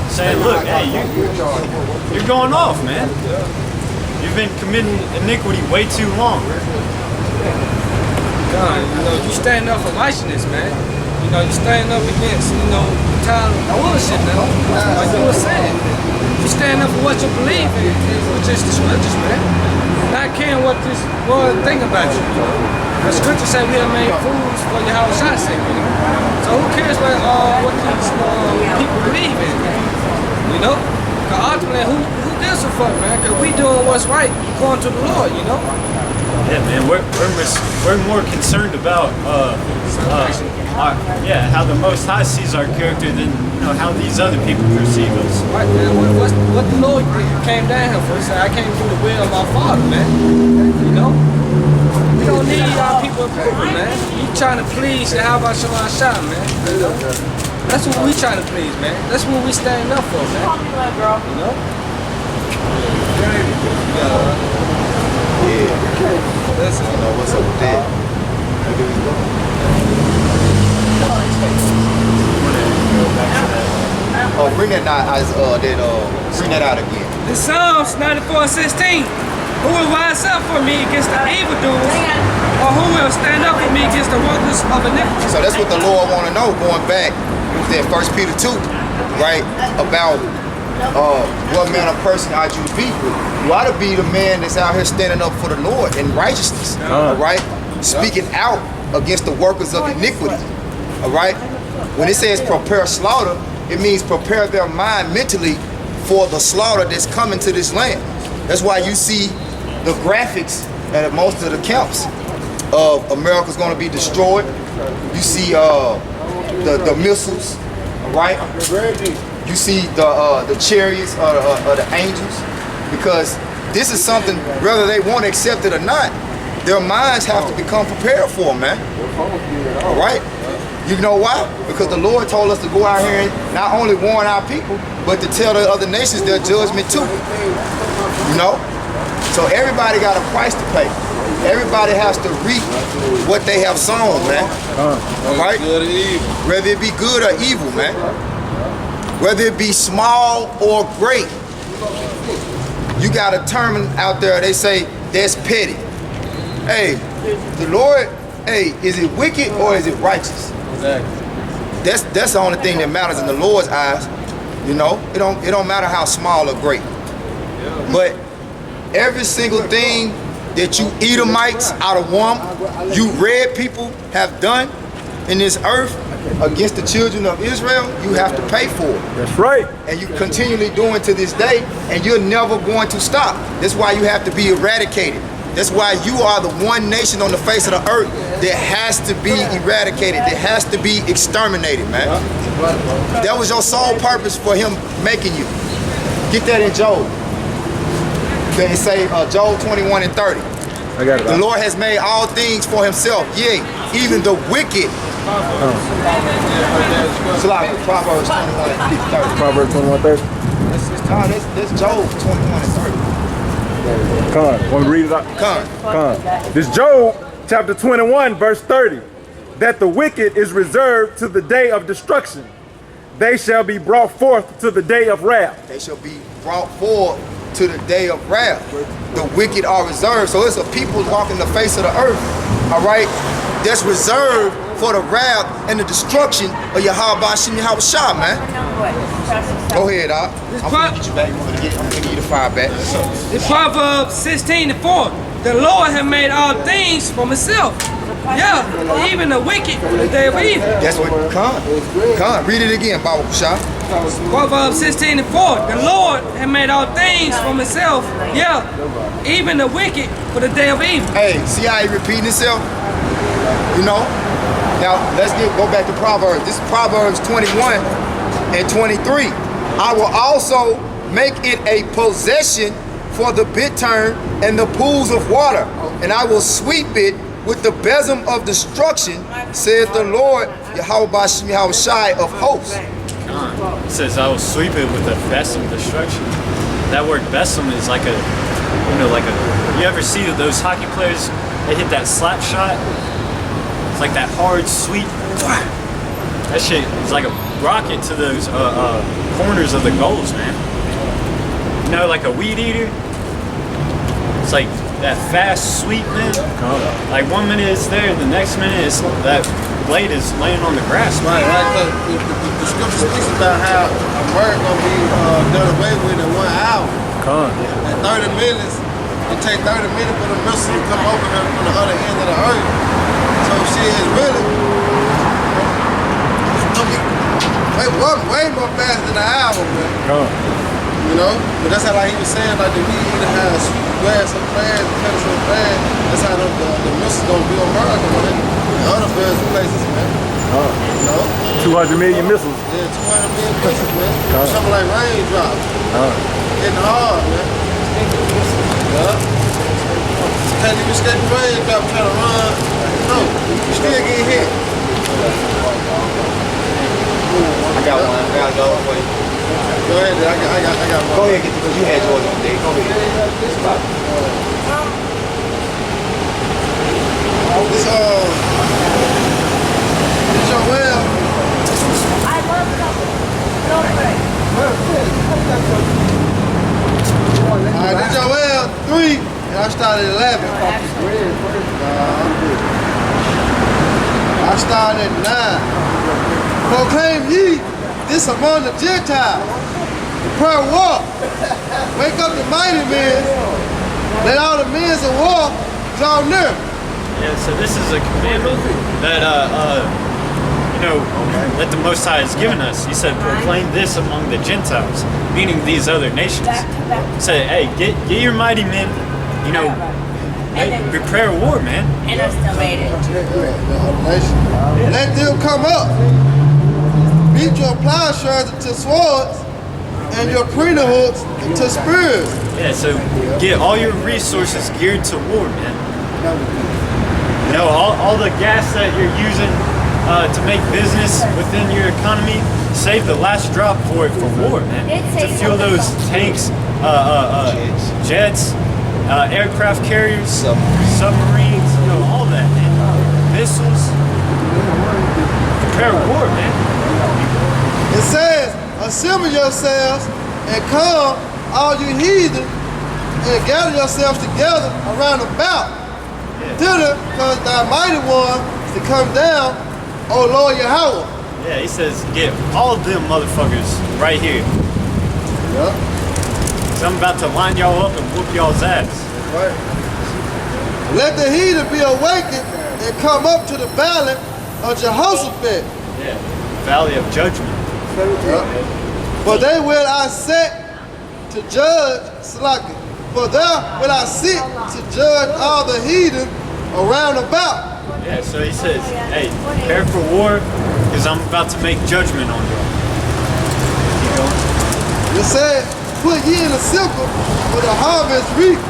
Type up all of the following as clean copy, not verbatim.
saying, look, hey, you're going off, man. You've been committing iniquity way too long. God, you stand up for righteousness, man. You stand up against, the time of bullshit, man. Like you were saying. You stand up for what you believe in, which is the scriptures, man. Not caring what this world think about you. The scriptures say we are made fools for YAHAWASHI's sake, So who cares what these people believe in, man? Because ultimately, who gives a fuck, man? Because we doing what's right, going to the Lord, Yeah, man, we're more concerned about how the Most High sees our character than how these other people perceive us. Right, man. What the Lord came down here for? He said, I came through the will of my Father, man. We don't need our people approval, man. We trying to please YAHAWASHI, man. That's what we trying to please, man. That's what we standing up for, man. Listen, what's up with that? Oh, bring that out again. The Psalms 94:16. Who will rise up for me against the evildoers, or who will stand up for me against the workers of iniquity? So that's what the Lord want to know. Going back to that 1 Peter 2, right? About what manner of person ought you to be. You ought to be the man that's out here standing up for the Lord in righteousness, all right? Speaking out against the workers of iniquity, all right? When it says prepare slaughter, it means prepare their mind mentally for the slaughter that's coming to this land. That's why you see the graphics at most of the camps of America's going to be destroyed. You see the missiles, right? You see the chariots of the angels, because this is something, whether they want to accept it or not, their minds have to become prepared for, man. All right? You know why? Because the Lord told us to go out here and not only warn our people, but to tell the other nations their judgment too. So everybody got a price to pay. Everybody has to reap what they have sown, man. All right? Whether it be good or evil, man. Whether it be small or great. You got a term out there, they say, that's petty. Hey, the Lord, is it wicked or is it righteous? Exactly. That's the only thing that matters in the Lord's eyes. It don't matter how small or great. But every single thing that you Edomites out of Wam, you red people have done in this earth against the children of Israel, you have to pay for it. That's right. And you continually doing to this day, and you're never going to stop. That's why you have to be eradicated. That's why you are the one nation on the face of the earth that has to be eradicated, that has to be exterminated, man. That was your sole purpose for him making you. Get that in Job. They say Job 21:30. I got it. The Lord has made all things for himself, yea, even the wicked. It's like Proverbs 21:30. Proverbs 21:30. That's Job 21:30. Con, want me to read it out? Con. This Job chapter 21 verse 30. That the wicked is reserved to the day of destruction. They shall be brought forth to the day of wrath. They shall be brought forth to the day of wrath. The wicked are reserved. So it's a people walking the face of the earth, all right, that's reserved for the wrath and the destruction of YAHAWASHI, man. Go ahead, Doc. I'm gonna get you back. I'm gonna give you the fire back. In Proverbs 16:4, the Lord has made all things from himself. Yeah, even the wicked for the day of evil. That's what, come. Read it again, Baba Shah. Proverbs 16:4, the Lord has made all things from himself. Yeah, even the wicked for the day of evil. Hey, see how he repeating himself? Now, let's go back to Proverbs. This is Proverbs 21:23. I will also make it a possession for the bittern and the pools of water, and I will sweep it with the besom of destruction, said the Lord, YAHAWASHI of hosts. It says, I will sweep it with a besom of destruction. That word besom is like you ever see those hockey players, they hit that slap shot? It's like that hard, sweet, that shit is like a rocket to those corners of the goals, man. You know, like a weed eater. It's like that fast sweep, man. Like 1 minute it's there, the next minute it's that blade is laying on the grass. Right. The scripture speaks about how a word gonna be done away with in 1 hour. In 30 minutes, it takes 30 minutes for the missile to come over here from the other end of the earth. So shit is really way more fast than an hour, man. You know? But that's how, like he was saying, like the weed either has grass so fast, cut it so fast. That's how the missiles gonna be on America, man. And other places, man. You know? 200 million missiles. Yeah, 200 million missiles, man. Something like raindrops. Getting hard, man. Yeah. Can't even escape the raindrop trying to run. No, you still get hit. I got one. I got another for you. Go ahead, I got one. Go ahead, get because you had yours on day. Go ahead. This your well. I love Alright, this your well 3, and I started at 11. I started at 9. Proclaim ye this among the Gentiles. The prayer war. Wake up the mighty men. Let all the men of war draw near. Yeah, so this is a commandment that, you know, that the Most High has given us. He said, proclaim this among the Gentiles, meaning these other nations. Say, hey, get your mighty men, you know, prepare war, man. And I still made it. Let them come up. Beat your plowshares into swords and your pruning hooks into spears. Yeah, so get all your resources geared to war, man. You know, all the gas that you're using to make business within your economy, save the last drop for it for war, man. To fuel those tanks, jets, aircraft carriers, submarines, you know, all that, man. Missiles. Prepare war, man. It says, assemble yourselves and come, all you heathen, and gather yourselves together around about. Thither comes thy mighty one to come down, O Lord Yahawah. Yeah, he says, get all of them motherfuckers right here. Yeah. So I'm about to line y'all up and whoop y'all's ass. Right. Let the heathen be awakened and come up to the valley of Jehoshaphat. Yeah, valley of judgment. Yeah. For they will I set to judge Slaki. For there will I sit to judge all the heathen around about. Yeah, so he says, hey, prepare for war, because I'm about to make judgment on you. Keep going. It said, put ye in the sickle, for the harvest reap.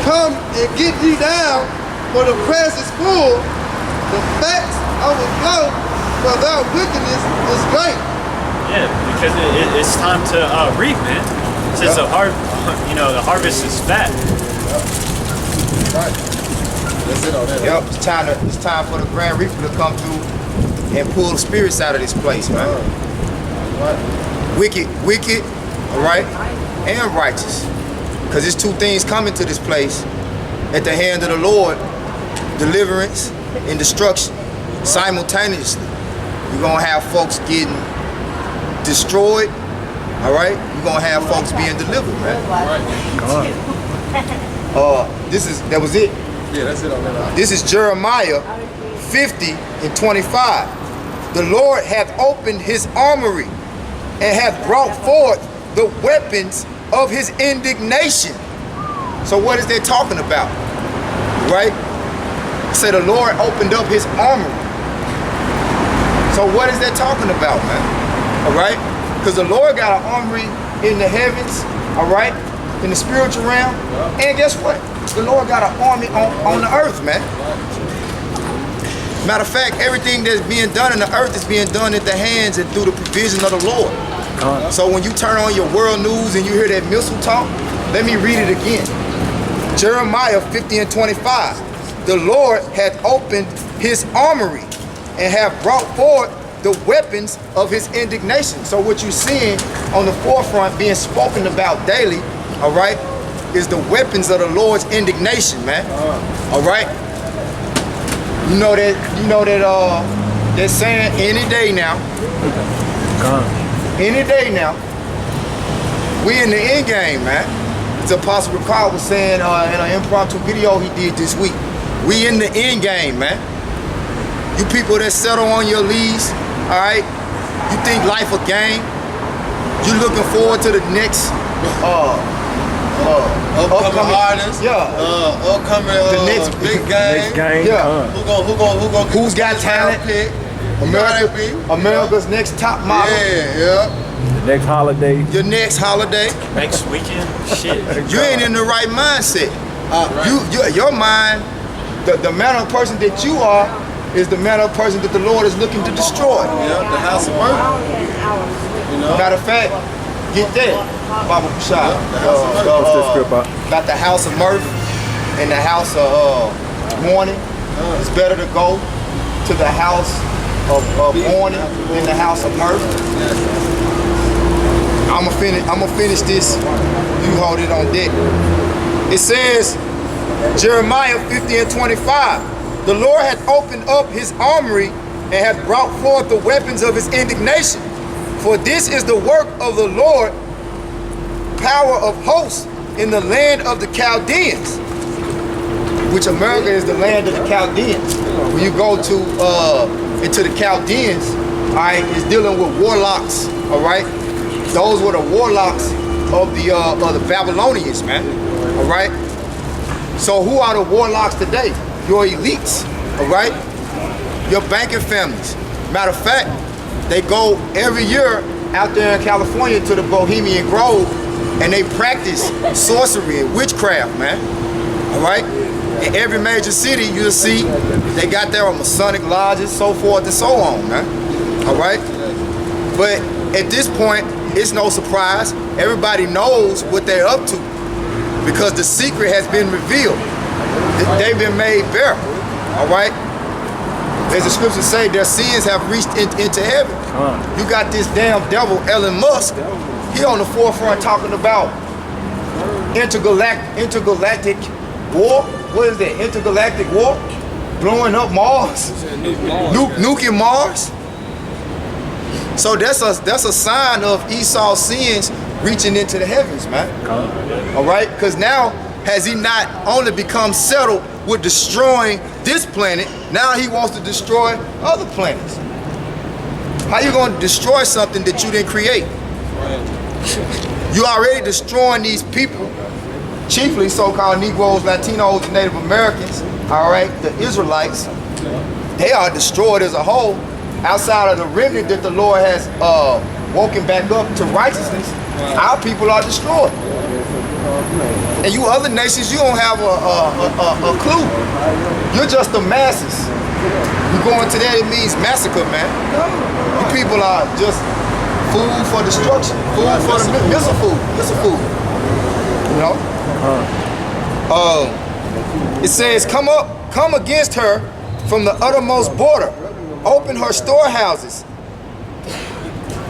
Come and get ye down, for the press is full, the facts overflow, for their wickedness is great. Yeah, because it's time to reap, man. Since the harvest is fat. Right. That's it on that. Yep, it's time for the Grand Reaper to come through and pull the spirits out of this place, man. Right. Wicked, all right, and righteous. Because there's two things coming to this place at the hand of the Lord, deliverance and destruction simultaneously. You're gonna have folks getting destroyed, all right? You're gonna have folks being delivered, man. That was it. Yeah, that's it on that. This is Jeremiah 50:25. The Lord hath opened his armory and hath brought forth the weapons of his indignation. So what is they talking about? Right? Say the Lord opened up his armory. So what is that talking about, man? All right? Because the Lord got an armory in the heavens, all right? In the spiritual realm. And guess what? The Lord got an army on the earth, man. Matter of fact, everything that's being done in the earth is being done at the hands and through the provision of the Lord. So when you turn on your world news and you hear that missile talk, let me read it again. Jeremiah 50:25. The Lord hath opened his armory and hath brought forth the weapons of his indignation. So what you're seeing on the forefront being spoken about daily, all right, is the weapons of the Lord's indignation, man. All right. You know that they're saying any day now. Any day now. We in the end game, man. As Apostle Ricard was saying in an impromptu video he did this week. We in the end game, man. You people that settle on your lease, all right? You think life a game? You looking forward to the next upcoming artists. Yeah. Upcoming the next big game. Next game. Yeah. Who's got talent? Pick? America's next top model. Yeah. The next holiday. Your next holiday. Next weekend, shit. You ain't in the right mindset. Your mind, the manner of person that you are, is the manner of person that the Lord is looking to destroy. Yeah, the house of murder. You know? Matter of fact, get that, Baba Bashar. What's this script about? Got the house of mirth and the house of mourning. It's better to go to the house of mourning than the house of mirth. I'm gonna finish this. You hold it on deck. It says, Jeremiah 50:25. The Lord hath opened up his armory and hath brought forth the weapons of his indignation. For this is the work of the Lord, power of hosts in the land of the Chaldeans, which America is the land of the Chaldeans. When you go to into the Chaldeans, all right, it's dealing with warlocks, all right? Those were the warlocks of the Babylonians, man, all right? So who are the warlocks today? Your elites, all right? Your banking families. Matter of fact, they go every year out there in California to the Bohemian Grove and they practice sorcery and witchcraft, man, all right? In every major city, you'll see they got their Masonic lodges, so forth and so on, man, all right? But at this point, it's no surprise. Everybody knows what they're up to because the secret has been revealed. They've been made bare, all right? As the scriptures say, their sins have reached into heaven. You got this damn devil, Elon Musk, he on the forefront talking about intergalactic war. What is that, intergalactic war? Blowing up Mars, nuking Mars. So that's a sign of Esau's sins reaching into the heavens, man. All right, because now, has he not only become settled with destroying this planet, now he wants to destroy other planets. How you going to destroy something that you didn't create? You already destroying these people, chiefly so-called Negroes, Latinos, and Native Americans, all right, the Israelites. They are destroyed as a whole. Outside of the remnant that the Lord has woken back up to righteousness, our people are destroyed. And you other nations, you don't have a clue. You're just the masses. You go into that, it means massacre, man. You people are just food for destruction, food for the missile food. You know? It says, come against her from the uttermost border. Open her storehouses.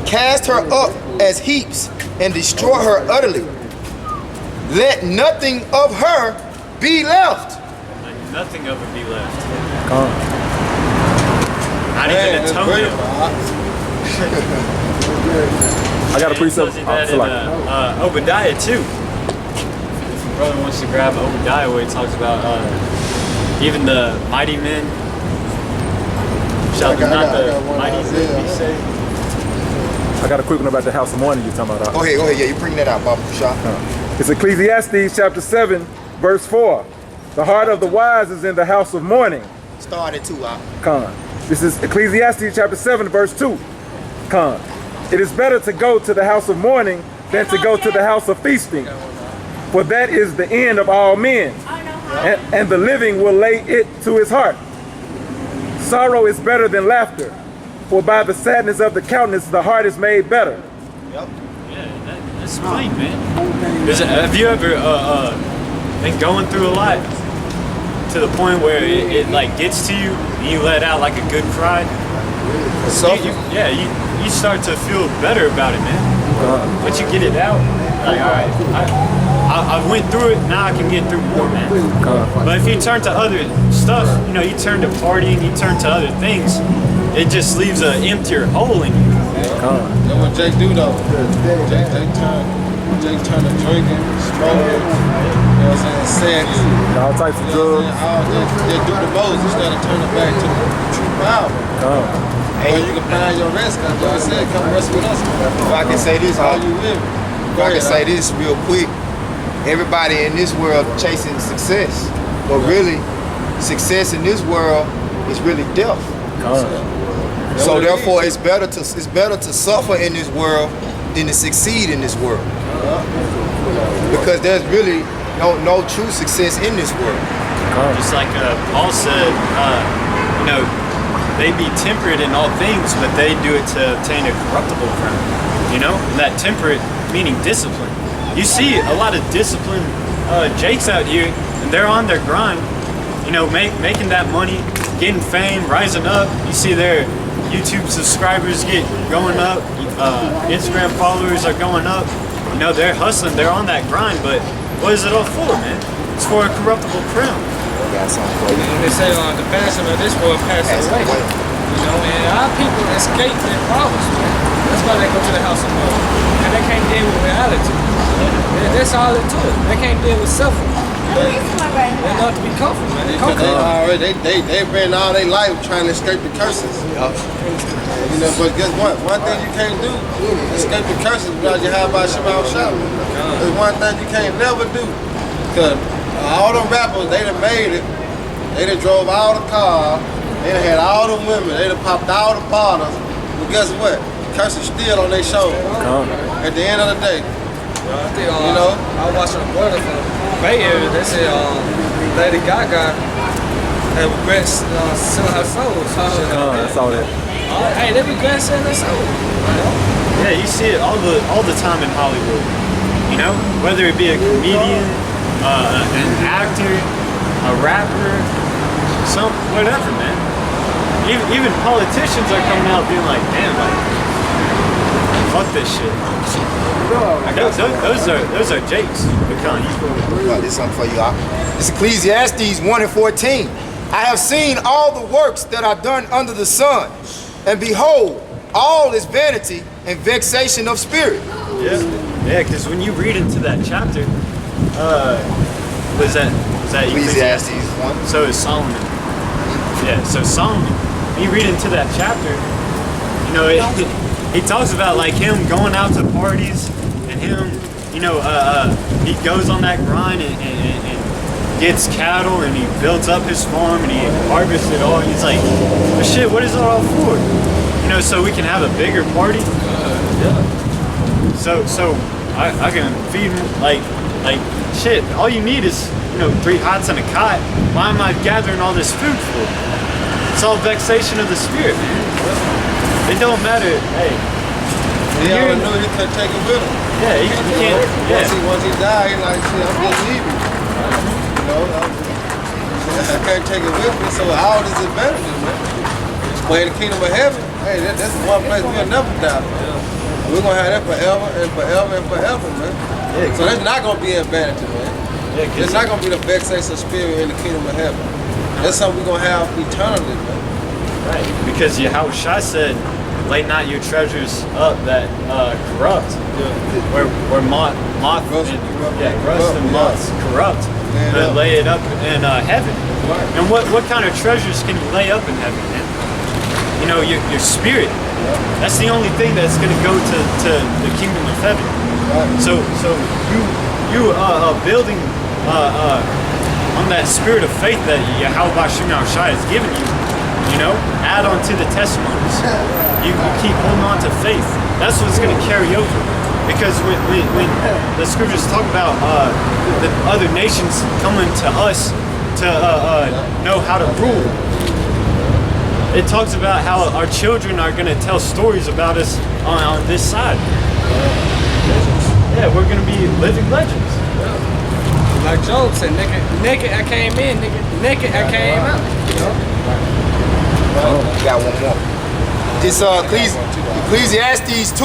Cast her up as heaps and destroy her utterly. Let nothing of her be left. Let nothing of it be left. Not even a toenail. I got a precept. Obadiah too. If your brother wants to grab Obadiah where he talks about even the mighty men shall not the mighty men be saved. I got a quick one about the house of mourning you're talking about. Go ahead. Yeah, you bring that out, Baba Shah. It's Ecclesiastes chapter 7, verse 4. The heart of the wise is in the house of mourning. Started too, This is Ecclesiastes chapter 7, verse 2. It is better to go to the house of mourning than to go to the house of feasting. For that is the end of all men. And the living will lay it to his heart. Sorrow is better than laughter. For by the sadness of the countenance, the heart is made better. Yep. Yeah, that's plain, man. Have you ever been going through a lot to the point where it like gets to you and you let out like a good cry? You start to feel better about it, man. Once you get it out, like, all right, I went through it, now I can get through more, man. But if you turn to other stuff, you know, you turn to partying, you turn to other things, it just leaves an emptier hole in you. That's what Jake do though. Jake turn to drinking, smoking, you know what I'm saying, sex. All types of drugs. They do the most instead of turning back to the true power. Or you can find your rest, because God said, come rest with us. If I can say this, How you live? if I can say this real quick, everybody in this world chasing success, but really, success in this world is really death. So therefore, it's better to suffer in this world than to succeed in this world, because there's really no true success in this world. Just like Paul said, you know, they be temperate in all things, but they do it to obtain a corruptible crown. You know, and that temperate meaning discipline. You see a lot of disciplined jakes out here, and they're on their grind. You know, making that money, getting fame, rising up. You see their YouTube subscribers going up, Instagram followers are going up. You know, they're hustling, they're on that grind, but what is it all for, man? It's for a corruptible crown. Got something for you. They say the passion of this world passes away. You know, and our people escape their problems, man. That's why they go to the house of God. And they can't deal with reality. That's all it took. They can't deal with suffering. They're not to be comfortable, man. They've been all their life trying to escape the curses. You know, but guess what? One thing you can't do is escape the curses without YAHAWASHI. There's one thing you can't never do. Because all them rappers, they done made it. They done drove all the cars. They done had all the women. They done popped all the bottles. But guess what? The curse is still on their shoulder. At the end of the day. I think, you know, I was watching a brother from Bay Area. They said Lady Gaga had regrets selling her soul. I saw that. Hey, they regret selling their soul. Yeah, you see it all the time in Hollywood. You know, whether it be a comedian, an actor, a rapper, whatever, man. Even politicians are coming out being like, damn, like, fuck this shit. Those are Jakes. This is something for you. It's Ecclesiastes 1:14. I have seen all the works that are done under the sun, and behold, all is vanity and vexation of spirit. Yeah, because when you read into that chapter, was that Ecclesiastes 1? So is Solomon. Yeah, so Solomon. When you read into that chapter, you know, he talks about like him going out to parties and him, you know, he goes on that grind and gets cattle and he builds up his farm and he harvests it all. He's like, but shit, what is it all for? You know, so we can have a bigger party. So I can feed like shit. All you need is, you know, 3 hots and a cot. Why am I gathering all this food for? It's all vexation of the spirit, man. It don't matter. Hey, he already knew he couldn't take it with him. Yeah, he can't. Yeah. Once he died, he like, shit, I'm just leaving. You know, I can't take it with me. So how does it benefit, man? But in the kingdom of heaven, hey, that's one place we'll never die. We're gonna have that forever and forever and forever, man. Yeah, so that's not gonna be in vanity, man. Yeah, it's not gonna be the vexation of spirit in the kingdom of heaven. That's something we're gonna have eternally, man. Right, because YAHAWASHI said, lay not your treasures up that corrupt, where moth and moths corrupt, but lay it up in heaven. And what kind of treasures can you lay up in heaven, man? You know, your spirit. That's the only thing that's going to go to the kingdom of heaven. So you building on that spirit of faith that YAHAWASHI has given you. You know, add on to the testimonies. You keep holding on to faith. That's what's going to carry over. Because when the scriptures talk about the other nations coming to us to know how to rule, it talks about how our children are going to tell stories about us on this side. Yeah, we're going to be living legends. Like Job said, naked I came in, naked I came out. You know? Got one more. It's Ecclesiastes 2.